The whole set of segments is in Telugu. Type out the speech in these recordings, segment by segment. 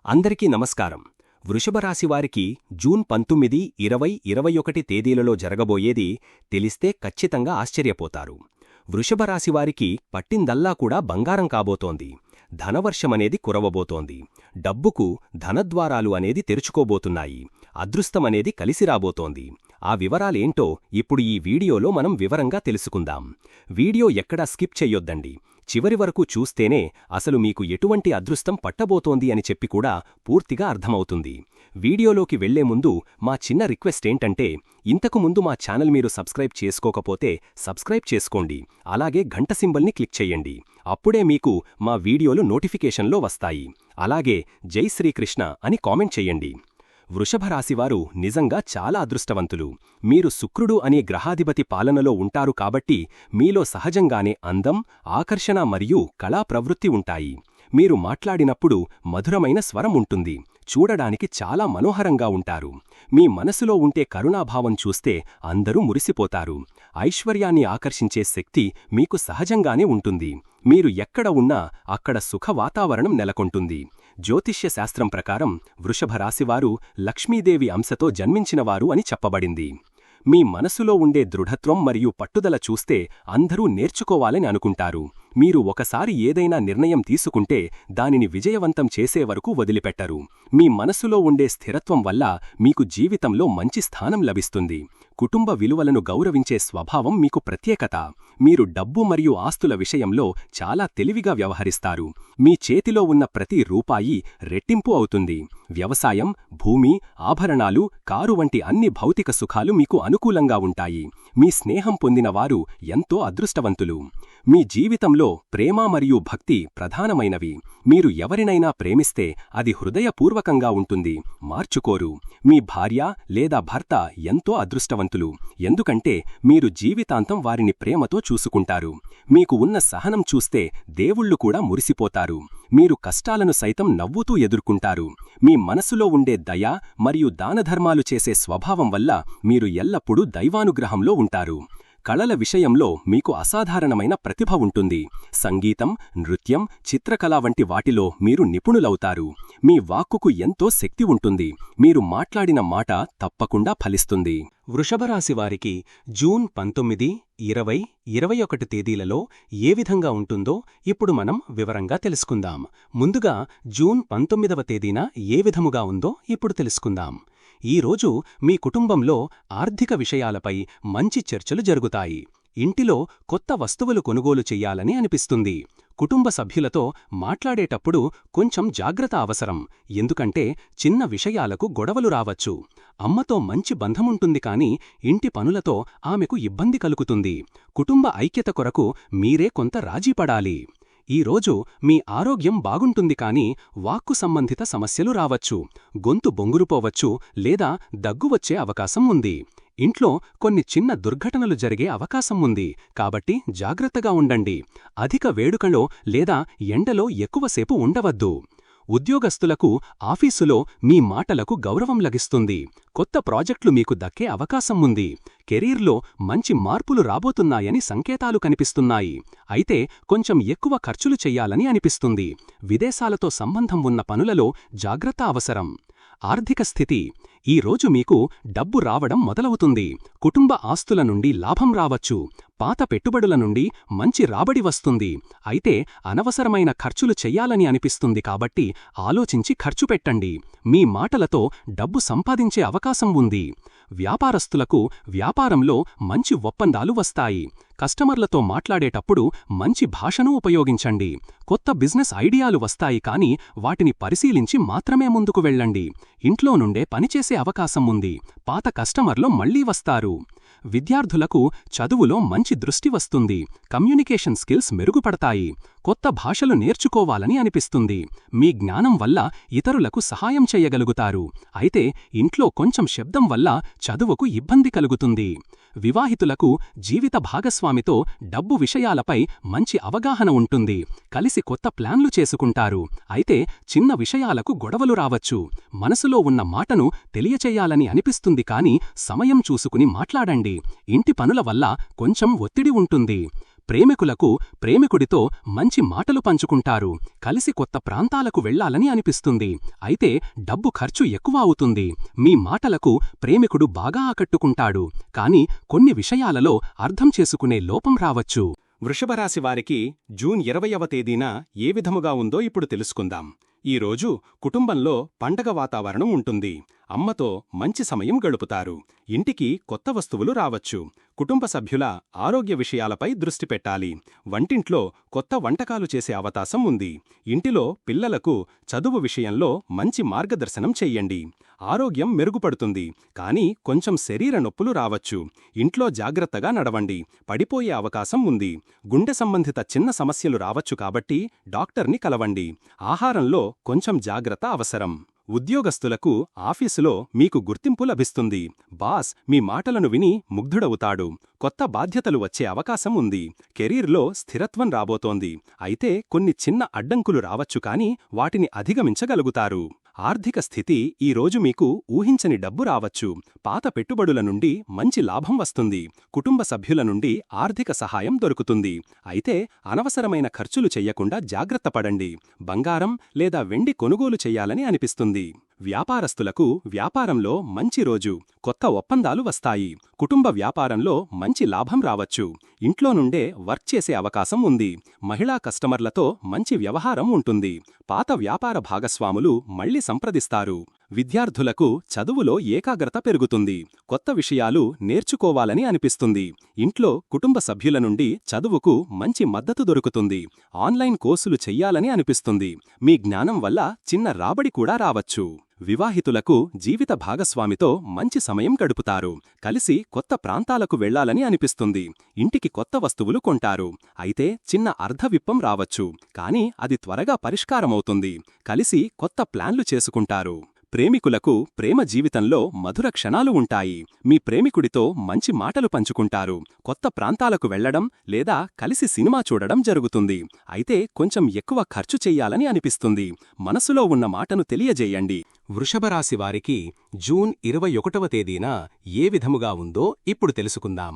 అందరికీ నమస్కారం. వృషభరాశివారికి జూన్ 19, 20, 21 తేదీలలో జరగబోయేది తెలిస్తే ఖచ్చితంగా ఆశ్చర్యపోతారు. వృషభరాశివారికి పట్టిందల్లా కూడా బంగారం కాబోతోంది. ధనవర్షమనేది కురవబోతోంది. డబ్బుకు ధనద్వారాలు అనేది తెరుచుకోబోతున్నాయి. అదృష్టమనేది కలిసిరాబోతోంది. ఆ వివరాలేంటో ఇప్పుడు ఈ వీడియోలో మనం వివరంగా తెలుసుకుందాం. వీడియో ఎక్కడా స్కిప్ చెయ్యొద్దండి. చివరి వరకు చూస్తేనే అసలు మీకు ఎటువంటి అదృష్టం పట్టబోతోంది అని చెప్పి కూడా పూర్తిగా అర్థమవుతుంది. వీడియోలోకి వెళ్లే ముందు మా చిన్న రిక్వెస్ట్ ఏంటంటే, ఇంతకు ముందు మా ఛానల్ మీరు సబ్స్క్రైబ్ చేసుకోకపోతే సబ్స్క్రైబ్ చేసుకోండి. అలాగే గంట సింబల్ని క్లిక్ చెయ్యండి. అప్పుడే మీకు మా వీడియోలు నోటిఫికేషన్లో వస్తాయి. అలాగే జై శ్రీకృష్ణ అని కామెంట్ చెయ్యండి. వృషభరాశివారు నిజంగా చాలా అదృష్టవంతులు. మీరు శుక్రుడు అనే గ్రహాధిపతి పాలనలో ఉంటారు కాబట్టి మీలో సహజంగానే అందం, ఆకర్షణ మరియు కళా ప్రవృత్తి ఉంటాయి. మీరు మాట్లాడినప్పుడు మధురమైన స్వరం ఉంటుంది. చూడడానికి చాలా మనోహరంగా ఉంటారు. మీ మనసులో ఉంటే కరుణాభావం చూస్తే అందరూ మురిసిపోతారు. ఐశ్వర్యాన్ని ఆకర్షించే శక్తి మీకు సహజంగానే ఉంటుంది. మీరు ఎక్కడ ఉన్నా అక్కడ సుఖ వాతావరణం నెలకొంటుంది. జ్యోతిష్య శాస్త్రం ప్రకారం వృషభరాశివారు లక్ష్మీదేవి అంశతో జన్మించినవారు అని చెప్పబడింది. మీ మనసులో ఉండే దృఢత్వం మరియు పట్టుదల చూస్తే అందరూ నేర్చుకోవాలని అనుకుంటారు. మీరు ఒకసారి ఏదైనా నిర్ణయం తీసుకుంటే దానిని విజయవంతం చేసే వరకు వదిలిపెట్టరు. మీ మనసులో ఉండే స్థిరత్వం వల్ల మీకు జీవితంలో మంచి స్థానం లభిస్తుంది. కుటుంబ విలువలను గౌరవించే స్వభావం మీకు ప్రత్యేకత. మీరు డబ్బు మరియు ఆస్తుల విషయంలో చాలా తెలివిగా వ్యవహరిస్తారు. మీ చేతిలో ఉన్న ప్రతి రూపాయి రెట్టింపు అవుతుంది. వ్యవసాయం, భూమి, ఆభరణాలు, కారు వంటి అన్ని భౌతిక సుఖాలు మీకు అనుకూలంగా ఉంటాయి. మీ స్నేహం పొందినవారు ఎంతో అదృష్టవంతులు. మీ జీవితంలో ప్రేమ మరియు భక్తి ప్రధానమైనవి. మీరు ఎవరినైనా ప్రేమిస్తే అది హృదయపూర్వకంగా ఉంటుంది, మార్చుకోరు. మీ భార్య లేదా భర్త ఎంతో అదృష్టవంతులు. ఎందుకంటే మీరు జీవితాంతం వారిని ప్రేమతో చూసుకుంటారు. మీకు ఉన్న సహనం చూస్తే దేవుళ్ళు కూడా మురిసిపోతారు. మీరు కష్టాలను సైతం నవ్వుతూ ఎదుర్కొంటారు. మీ మనసులో ఉండే దయ మరియు దానధర్మాలు చేసే స్వభావం వల్ల మీరు ఎల్లప్పుడూ దైవానుగ్రహంలో ఉంటారు. కళల విషయంలో మీకు అసాధారణమైన ప్రతిభ ఉంటుంది. సంగీతం, నృత్యం, చిత్రకళ వంటి వాటిలో మీరు నిపుణులవుతారు. మీ వాక్కుకు ఎంతో శక్తి ఉంటుంది. మీరు మాట్లాడిన మాట తప్పకుండా ఫలిస్తుంది. వృషభరాశివారికి జూన్ 19, 20, 21 తేదీలలో ఏ విధంగా ఉంటుందో ఇప్పుడు మనం వివరంగా తెలుసుకుందాం. ముందుగా జూన్ 19వ తేదీన ఏ విధముగా ఉందో ఇప్పుడు తెలుసుకుందాం. ఈరోజు మీ కుటుంబంలో ఆర్థిక విషయాలపై మంచి చర్చలు జరుగుతాయి. ఇంటిలో కొత్త వస్తువులు కొనుగోలు చెయ్యాలని అనిపిస్తుంది. కుటుంబ సభ్యులతో మాట్లాడేటప్పుడు కొంచెం జాగ్రత్త అవసరం. ఎందుకంటే చిన్న విషయాలకు గొడవలు రావచ్చు. అమ్మతో మంచి బంధముంటుంది కానీ ఇంటి పనులతో ఆమెకు ఇబ్బంది కలుగుతుంది. కుటుంబ ఐక్యత కొరకు మీరే కొంత రాజీపడాలి. ఈరోజు మీ ఆరోగ్యం బాగుంటుంది కానీ వాక్కు సంబంధిత సమస్యలు రావచ్చు. గొంతు బొంగురుపోవచ్చు లేదా దగ్గువచ్చే అవకాశం ఉంది. ఇంట్లో కొన్ని చిన్న దుర్ఘటనలు జరిగే అవకాశం ఉంది. కాబట్టి జాగ్రత్తగా ఉండండి. అధిక వేడుకలో లేదా ఎండలో ఎక్కువసేపు ఉండవద్దు. ఉద్యోగస్తులకు ఆఫీసులో మీ మాటలకు గౌరవం లభిస్తుంది. కొత్త ప్రాజెక్టులు మీకు దక్కే అవకాశం ఉంది. కెరీర్లో మంచి మార్పులు రాబోతున్నాయని సంకేతాలు కనిపిస్తున్నాయి. అయితే కొంచెం ఎక్కువ ఖర్చులు చెయ్యాలని అనిపిస్తుంది. విదేశాలతో సంబంధం ఉన్న పనులలో జాగ్రత్త అవసరం. ఆర్థిక స్థితి. ఈరోజు మీకు డబ్బు రావడం మొదలవుతుంది. కుటుంబ ఆస్తుల నుండి లాభం రావచ్చు. పాత పెట్టుబడుల నుండి మంచి రాబడి వస్తుంది. అయితే అనవసరమైన ఖర్చులు చెయ్యాలని అనిపిస్తుంది కాబట్టి ఆలోచించి ఖర్చు పెట్టండి. మీ మాటలతో డబ్బు సంపాదించే అవకాశం ఉంది. వ్యాపారస్తులకు వ్యాపారంలో మంచి ఒప్పందాలు వస్తాయి. కస్టమర్లతో మాట్లాడేటప్పుడు మంచి భాషను ఉపయోగించండి. కొత్త బిజినెస్ ఐడియాలు వస్తాయి కానీ వాటిని పరిశీలించి మాత్రమే ముందుకు వెళ్ళండి. ఇంట్లో నుండే పనిచేసే అవకాశం ఉంది. పాత కస్టమర్లు మళ్లీ వస్తారు. విద్యార్థులకు చదువులో మంచి దృష్టి వస్తుంది. కమ్యూనికేషన్ స్కిల్స్ మెరుగుపడతాయి. కొత్త భాషలు నేర్చుకోవాలని అనిపిస్తుంది. మీ జ్ఞానం వల్ల ఇతరులకు సహాయం చెయ్యగలుగుతారు. అయితే ఇంట్లో కొంచెం శబ్దం వల్ల చదువుకు ఇబ్బంది కలుగుతుంది. వివాహితులకు జీవిత భాగస్వామితో డబ్బు విషయాలపై మంచి అవగాహన ఉంటుంది. కలిసి కొత్త ప్లాన్లు చేసుకుంటారు. అయితే చిన్న విషయాలకు గొడవలు రావచ్చు. మనసులో ఉన్న మాటను తెలియచేయాలని అనిపిస్తుంది కానీ సమయం చూసుకుని మాట్లాడండి. ఇంటి పనుల వల్ల కొంచెం ఒత్తిడి ఉంటుంది. ప్రేమికులకు ప్రేమికుడితో మంచి మాటలు పంచుకుంటారు. కలిసి కొత్త ప్రాంతాలకు వెళ్లాలని అనిపిస్తుంది. అయితే డబ్బు ఖర్చు ఎక్కువ అవుతుంది. మీ మాటలకు ప్రేమికుడు బాగా ఆకట్టుకుంటాడు. కానీ కొన్ని విషయాలలో అర్థం చేసుకునే లోపం రావచ్చు. వృషభరాశి వారికి జూన్ 20వ తేదీన ఏ విధముగా ఉందో ఇప్పుడు తెలుసుకుందాం. ఈరోజు కుటుంబంలో పండగ వాతావరణం ఉంటుంది. అమ్మతో మంచి సమయం గడుపుతారు. ఇంటికి కొత్త వస్తువులు రావచ్చు. కుటుంబ సభ్యుల ఆరోగ్య విషయాలపై దృష్టి పెట్టాలి. వంటింట్లో కొత్త వంటకాలు చేసే అవకాశం ఉంది. ఇంటిలో పిల్లలకు చదువు విషయంలో మంచి మార్గదర్శనం చెయ్యండి. ఆరోగ్యం మెరుగుపడుతుంది. కానీ కొంచెం శరీర నొప్పులు రావచ్చు. ఇంట్లో జాగ్రత్తగా నడవండి. పడిపోయే అవకాశం ఉంది. గుండె సంబంధిత చిన్న సమస్యలు రావచ్చు కాబట్టి డాక్టర్ని కలవండి. ఆహారంలో కొంచెం జాగ్రత్త అవసరం. ఉద్యోగస్తులకు ఆఫీసులో మీకు గుర్తింపు లభిస్తుంది. బాస్ మీ మాటలను విని ముగ్ధుడవుతాడు. కొత్త బాధ్యతలు వచ్చే అవకాశం ఉంది. కెరీర్లో స్థిరత్వం రాబోతోంది. అయితే కొన్ని చిన్న అడ్డంకులు రావచ్చు కానీ వాటిని అధిగమించగలుగుతారు. ఆర్థిక స్థితి ఈరోజు మీకు ఊహించని డబ్బు రావచ్చు. పాత పెట్టుబడుల నుండి మంచి లాభం వస్తుంది. కుటుంబ సభ్యుల నుండి ఆర్థిక సహాయం దొరుకుతుంది. అయితే అనవసరమైన ఖర్చులు చెయ్యకుండా జాగ్రత్త పడండి. బంగారం లేదా వెండి కొనుగోలు చెయ్యాలని అనిపిస్తుంది. వ్యాపారస్తులకు వ్యాపారంలో మంచి రోజు. కొత్త ఒప్పందాలు వస్తాయి. కుటుంబ వ్యాపారంలో మంచి లాభం రావచ్చు. ఇంట్లో నుండే వర్క్ చేసే అవకాశం ఉంది. మహిళా కస్టమర్లతో మంచి వ్యవహారం ఉంటుంది. పాత వ్యాపార భాగస్వాములు మళ్లీ సంప్రదిస్తారు. విద్యార్థులకు చదువులో ఏకాగ్రత పెరుగుతుంది. కొత్త విషయాలు నేర్చుకోవాలని అనిపిస్తుంది. ఇంట్లో కుటుంబ సభ్యుల నుండి చదువుకు మంచి మద్దతు దొరుకుతుంది. ఆన్లైన్ కోర్సులు చెయ్యాలని అనిపిస్తుంది. మీ జ్ఞానం వల్ల చిన్న రాబడి కూడా రావచ్చు. వివాహితులకు జీవిత భాగస్వామితో మంచి సమయం గడుపుతారు. కలిసి కొత్త ప్రాంతాలకు వెళ్లాలని అనిపిస్తుంది. ఇంటికి కొత్త వస్తువులు కొంటారు. అయితే చిన్న అర్ధవిప్పం రావచ్చు. కానీ అది త్వరగా పరిష్కారమవుతుంది. కలిసి కొత్త ప్లాన్లు చేసుకుంటారు. ప్రేమికులకు ప్రేమ జీవితంలో మధుర క్షణాలు ఉంటాయి. మీ ప్రేమికుడితో మంచి మాటలు పంచుకుంటారు. కొత్త ప్రాంతాలకు వెళ్లడం లేదా కలిసి సినిమా చూడడం జరుగుతుంది. అయితే కొంచెం ఎక్కువ ఖర్చు చెయ్యాలని అనిపిస్తుంది. మనసులో ఉన్న మాటను తెలియజేయండి. వృషభరాశివారికి జూన్ 21వ తేదీన ఏ విధముగా ఉందో ఇప్పుడు తెలుసుకుందాం.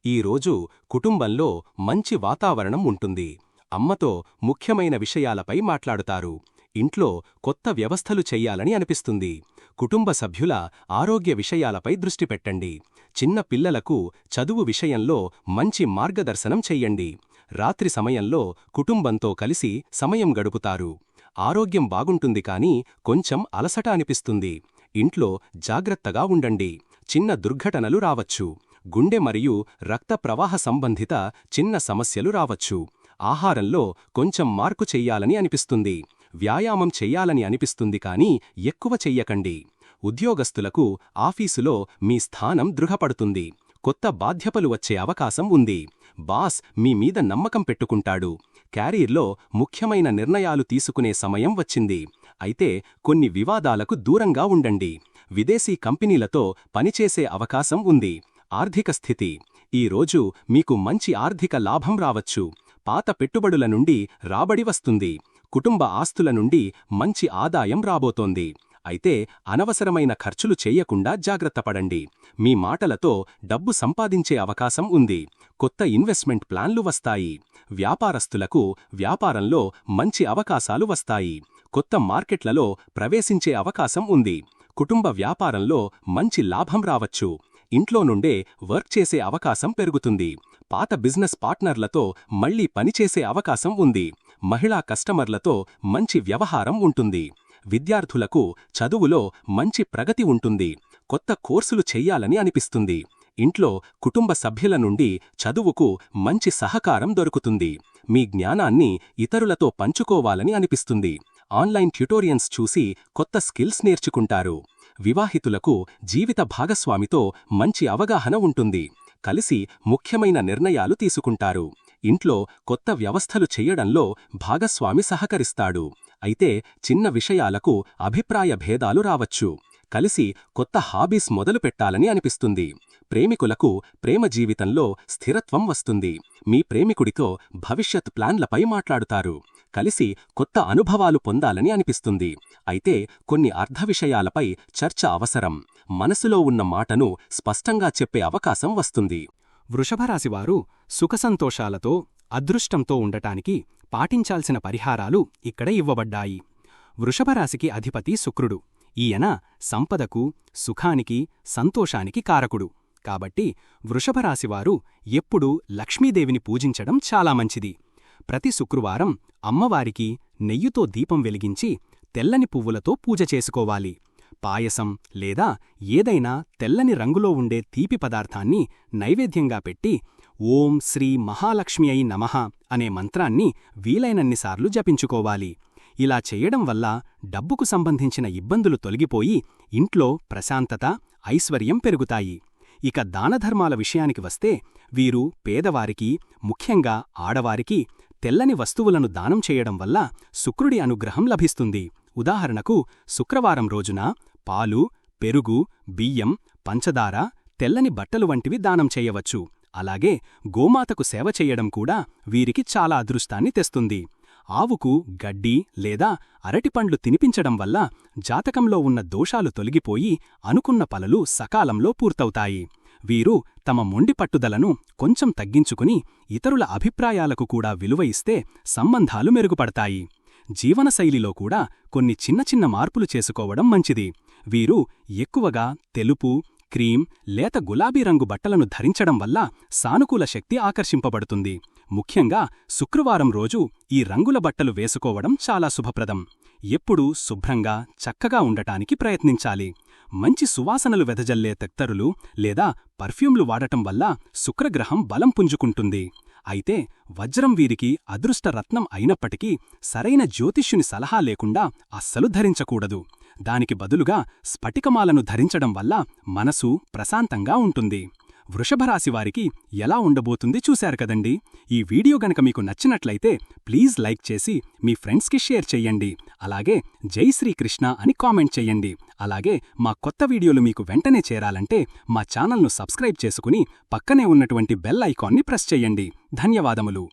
ఈరోజు కుటుంబంలో మంచి వాతావరణం ఉంటుంది. అమ్మతో ముఖ్యమైన విషయాలపై మాట్లాడుతారు. ఇంట్లో కొత్త వ్యవస్థలు చెయ్యాలని అనిపిస్తుంది. కుటుంబ సభ్యుల ఆరోగ్య విషయాలపై దృష్టి పెట్టండి. చిన్న పిల్లలకు చదువు విషయంలో మంచి మార్గదర్శనం చెయ్యండి. రాత్రి సమయంలో కుటుంబంతో కలిసి సమయం గడుపుతారు. ఆరోగ్యం బాగుంటుంది కానీ కొంచెం అలసట అనిపిస్తుంది. ఇంట్లో జాగ్రత్తగా ఉండండి. చిన్న దుర్ఘటనలు రావచ్చు. గుండె మరియు రక్త ప్రవాహ సంబంధిత చిన్న సమస్యలు రావచ్చు. ఆహారంలో కొంచెం మార్పు చెయ్యాలని అనిపిస్తుంది. వ్యాయామం చెయ్యాలని అనిపిస్తుంది కానీ ఎక్కువ చెయ్యకండి. ఉద్యోగస్తులకు ఆఫీసులో మీ స్థానం దృఢపడుతుంది. కొత్త బాధ్యతలు వచ్చే అవకాశం ఉంది. బాస్ మీ మీద నమ్మకం పెట్టుకుంటాడు. క్యారీర్లో ముఖ్యమైన నిర్ణయాలు తీసుకునే సమయం వచ్చింది. అయితే కొన్ని వివాదాలకు దూరంగా ఉండండి. విదేశీ కంపెనీలతో పనిచేసే అవకాశం ఉంది. ఆర్థిక స్థితి ఈరోజు మీకు మంచి ఆర్థిక లాభం రావచ్చు. పాత పెట్టుబడుల నుండి రాబడి వస్తుంది. కుటుంబ ఆస్తుల నుండి మంచి ఆదాయం రాబోతోంది. అయితే అనవసరమైన ఖర్చులు చేయకుండా జాగ్రత్తపడండి. మీ మాటలతో డబ్బు సంపాదించే అవకాశం ఉంది. కొత్త ఇన్వెస్ట్మెంట్ ప్లాన్లు వస్తాయి. వ్యాపారస్తులకు వ్యాపారంలో మంచి అవకాశాలు వస్తాయి. కొత్త మార్కెట్లలో ప్రవేశించే అవకాశం ఉంది. కుటుంబ వ్యాపారంలో మంచి లాభం రావచ్చు. ఇంట్లో నుండే వర్క్ చేసే అవకాశం పెరుగుతుంది. పాత బిజినెస్ పార్ట్నర్లతో మళ్లీ పనిచేసే అవకాశం ఉంది. మహిళా కస్టమర్లతో మంచి వ్యవహారం ఉంటుంది. విద్యార్థులకు చదువులో మంచి ప్రగతి ఉంటుంది. కొత్త కోర్సులు చెయ్యాలని అనిపిస్తుంది. ఇంట్లో కుటుంబ సభ్యుల నుండి చదువుకు మంచి సహకారం దొరుకుతుంది. మీ జ్ఞానాన్ని ఇతరులతో పంచుకోవాలని అనిపిస్తుంది. ఆన్లైన్ ట్యుటోరియల్స్ చూసి కొత్త స్కిల్స్ నేర్చుకుంటారు. వివాహితులకు జీవిత భాగస్వామితో మంచి అవగాహన ఉంటుంది. కలిసి ముఖ్యమైన నిర్ణయాలు తీసుకుంటారు. ఇంట్లో కొత్త వ్యవస్థలు చెయ్యడంలో భాగస్వామి సహకరిస్తాడు. అయితే చిన్న విషయాలకు అభిప్రాయ భేదాలు రావచ్చు. కలిసి కొత్త హాబీస్ మొదలుపెట్టాలని అనిపిస్తుంది. ప్రేమికులకు ప్రేమ జీవితంలో స్థిరత్వం వస్తుంది. మీ ప్రేమికుడితో భవిష్యత్ ప్లాన్లపై మాట్లాడుతారు. కలిసి కొత్త అనుభవాలు పొందాలని అనిపిస్తుంది. అయితే కొన్ని అర్ధ విషయాలపై చర్చ అవసరం. మనసులో ఉన్న మాటను స్పష్టంగా చెప్పే అవకాశం వస్తుంది. వృషభరాశివారు సుఖసంతోషాలతో అదృష్టంతో ఉండటానికి పాటించాల్సిన పరిహారాలు ఇక్కడ ఇవ్వబడ్డాయి. వృషభరాశికి అధిపతి శుక్రుడు. ఈయన సంపదకు, సుఖానికి, సంతోషానికి కారకుడు. కాబట్టి వృషభరాశివారు ఎప్పుడూ లక్ష్మీదేవిని పూజించడం చాలా మంచిది. ప్రతి శుక్రవారం అమ్మవారికి నెయ్యితో దీపం వెలిగించి తెల్లని పువ్వులతో పూజ చేసుకోవాలి. పాయసం లేదా ఏదైనా తెల్లని రంగులో ఉండే తీపి పదార్థాన్ని నైవేద్యంగా పెట్టి ఓం శ్రీ మహాలక్ష్మి అయి నమః అనే మంత్రాన్ని వీలైనన్నిసార్లు జపించుకోవాలి. ఇలా చేయడం వల్ల డబ్బుకు సంబంధించిన ఇబ్బందులు తొలగిపోయి ఇంట్లో ప్రశాంతత, ఐశ్వర్యం పెరుగుతాయి. ఇక దానధర్మాల విషయానికి వస్తే వీరు పేదవారికి, ముఖ్యంగా ఆడవారికి తెల్లని వస్తువులను దానం చేయడం వల్ల శుక్రుడి అనుగ్రహం లభిస్తుంది. ఉదాహరణకు శుక్రవారం రోజున పాలు, పెరుగు, బియ్యం, పంచదార, తెల్లని బట్టలు వంటివి దానం చేయవచ్చు. అలాగే గోమాతకు సేవ చెయ్యడం కూడా వీరికి చాలా అదృష్టాన్ని తెస్తుంది. ఆవుకు గడ్డి లేదా అరటిపండ్లు తినిపించడం వల్ల జాతకంలో ఉన్న దోషాలు తొలగిపోయి అనుకున్న పనులు సకాలంలో పూర్తవుతాయి. వీరు తమ మొండి పట్టుదలను కొంచెం తగ్గించుకుని ఇతరుల అభిప్రాయాలకు కూడా విలువ ఇస్తే సంబంధాలు మెరుగుపడతాయి. జీవనశైలిలో కూడా కొన్ని చిన్న చిన్న మార్పులు చేసుకోవడం మంచిది. వీరు ఎక్కువగా తెలుపు, క్రీం, లేత గులాబీ రంగు బట్టలను ధరించడం వల్ల సానుకూల శక్తి ఆకర్షింపబడుతుంది. ముఖ్యంగా శుక్రవారం రోజు ఈ రంగుల బట్టలు వేసుకోవడం చాలా శుభప్రదం. ఎప్పుడూ శుభ్రంగా, చక్కగా ఉండటానికి ప్రయత్నించాలి. మంచి సువాసనలు వెదజల్లే తెత్తరులు లేదా పర్ఫ్యూమ్లు వాడటం వల్ల శుక్రగ్రహం బలం పుంజుకుంటుంది. అయితే వజ్రం వీరికి అదృష్ట రత్నం అయినప్పటికీ సరైన జ్యోతిష్యుని సలహా లేకుండా అస్సలు ధరించకూడదు. దానికి బదులుగా స్ఫటికమాలను ధరించడం వల్ల మనసు ప్రశాంతంగా ఉంటుంది. వృషభరాశివారికి ఎలా ఉండబోతుంది చూశారు కదండి. ఈ వీడియో గనక మీకు నచ్చినట్లయితే ప్లీజ్ లైక్ చేసి మీ ఫ్రెండ్స్కి షేర్ చెయ్యండి. అలాగే జై శ్రీకృష్ణ అని కామెంట్ చెయ్యండి. అలాగే మా కొత్త వీడియోలు మీకు వెంటనే చేరాలంటే మా ఛానల్ను సబ్స్క్రైబ్ చేసుకుని పక్కనే ఉన్నటువంటి బెల్ ఐకాన్ని ప్రెస్ చెయ్యండి. ధన్యవాదములు.